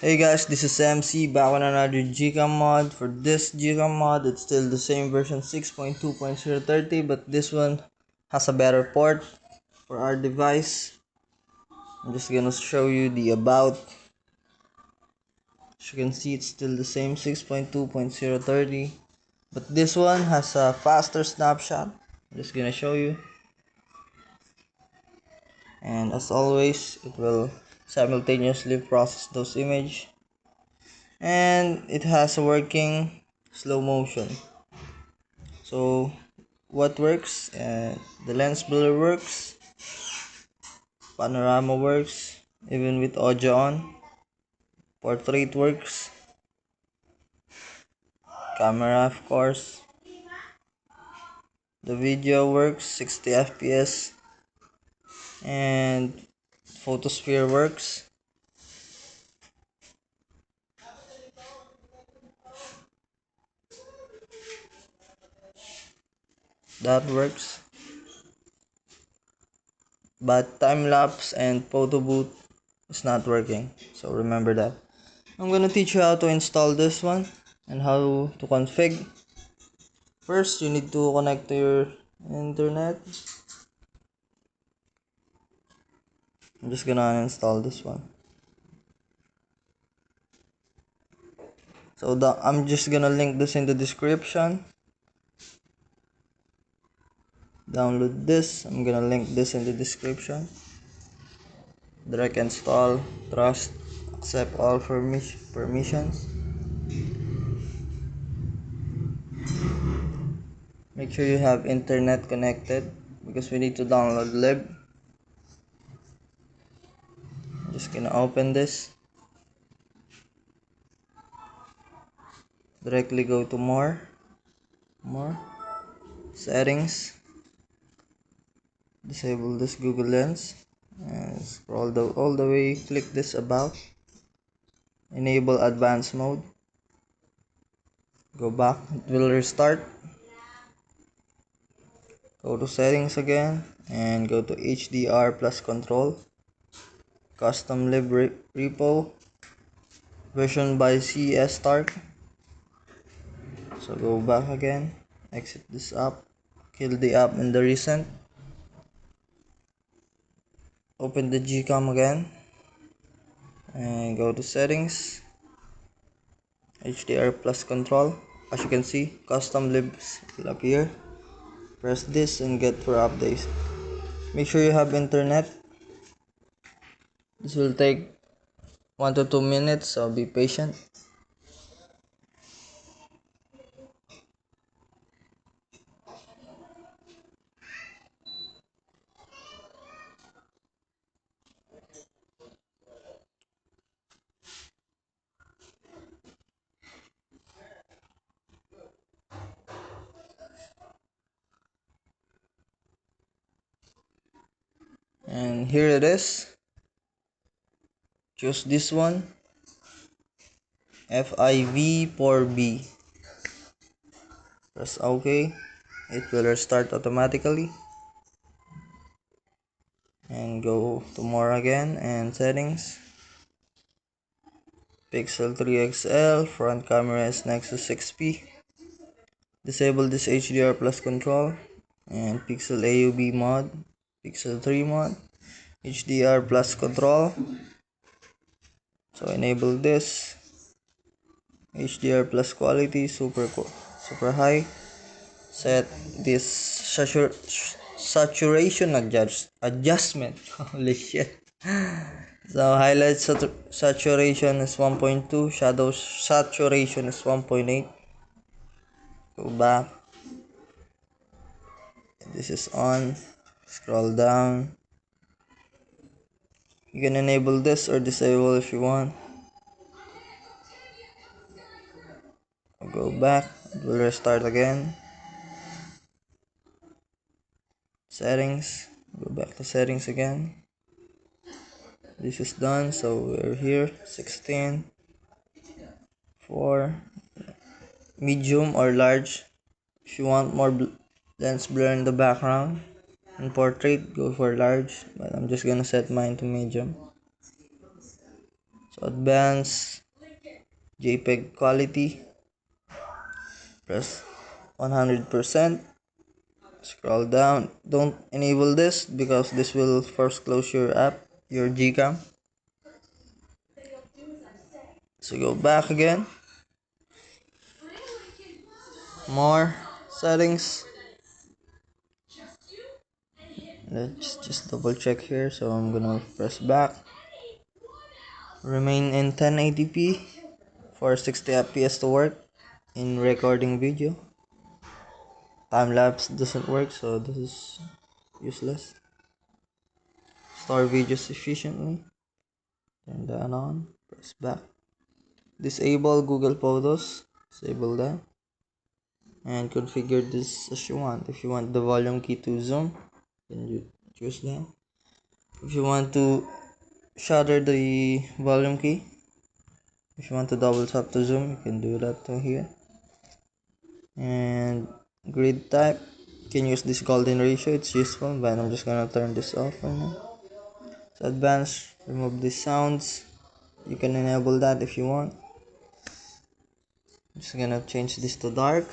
Hey guys, this is MC back on another Gcam mod. For this Gcam mod, it's still the same version 6.2.030, but this one has a better port for our device. I'm just gonna show you the about. As you can see, it's still the same 6.2.030, but this one has a faster snapshot. I'm just gonna show you, and as always, it will simultaneously process those images, and it has a working slow motion. So what works? The lens blur works, panorama works, even with audio on, portrait works, camera of course, the video works 60 fps, and photosphere works. That works, but time lapse and photo booth is not working, so remember that. I'm gonna teach you how to install this one and how to config. First, you need to connect to your internet. I'm just gonna uninstall this one. So I'm just gonna link this in the description. Download this. I'm gonna link this in the description. Direct install, trust, accept all permissions. Make sure you have internet connected because we need to download lib. I'm just gonna open this. Directly go to more, settings. Disable this Google Lens and scroll all the way. Click this about. Enable advanced mode. Go back. It will restart. Go to settings again and go to HDR plus control, custom lib repo, version by CS start. So go back again, exit this app, kill the app in the recent, open the Gcam again and go to settings, HDR plus control. As you can see, custom libs will appear. Press this and get for updates. Make sure you have internet. This will take 1 to 2 minutes, so be patient. And here it is. Choose this one, FIV4B. Press OK. It will restart automatically. And go to more again and settings. Pixel 3 XL, front camera is Nexus 6P. Disable this HDR plus control and Pixel AUB mod, Pixel 3 mod, HDR plus control. So enable this. HDR plus quality super high. Set this saturation adjustment. Holy shit. So highlight saturation is 1.2, shadow saturation is 1.8. Go back. This is on. Scroll down. You can enable this or disable if you want. Go back. It will restart again. Settings. Go back to settings again. This is done, so we're here. 16, 4, medium or large. If you want more lens blur in the background and portrait, go for large, but I'm just gonna set mine to medium. So advanced JPEG quality, press 100%. Scroll down. Don't enable this because this will first close your app, your Gcam. So go back again. More settings. Let's just double check here. So I'm gonna press back. Remain in 1080p for 60 fps to work in recording video. Time lapse doesn't work, so this is useless. Store videos efficiently. Turn that on. Press back. Disable Google Photos. Disable that. And configure this as you want. If you want the volume key to zoom, then you choose that. If you want to shutter the volume key, if you want to double tap to zoom, you can do that to here. And grid type, you can use this golden ratio, it's useful, but I'm just gonna turn this off for now. So advanced, remove the sounds, you can enable that if you want. I'm just gonna change this to dark.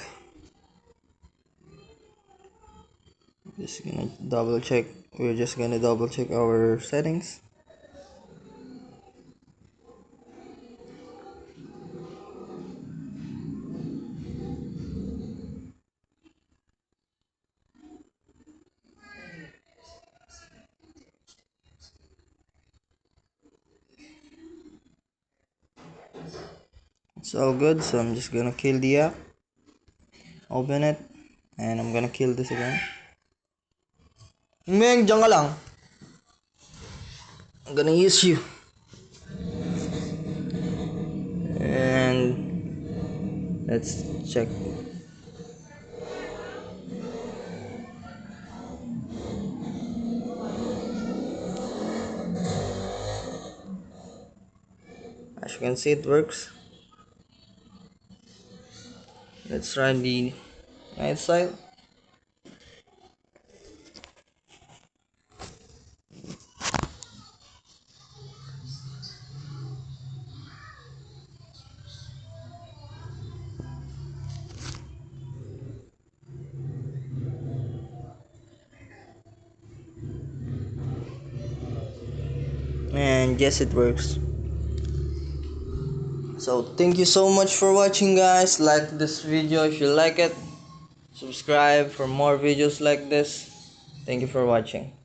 Just gonna double check, we're just gonna double check our settings. It's all good, so I'm just gonna kill the app, open it, and I'm gonna kill this again. Meng, diyan ka lang. I'm gonna use you. And let's check. As you can see, it works. Let's try the right side. And yes, it works. So thank you so much for watching, guys. Like this video if you like it. Subscribe for more videos like this. Thank you for watching.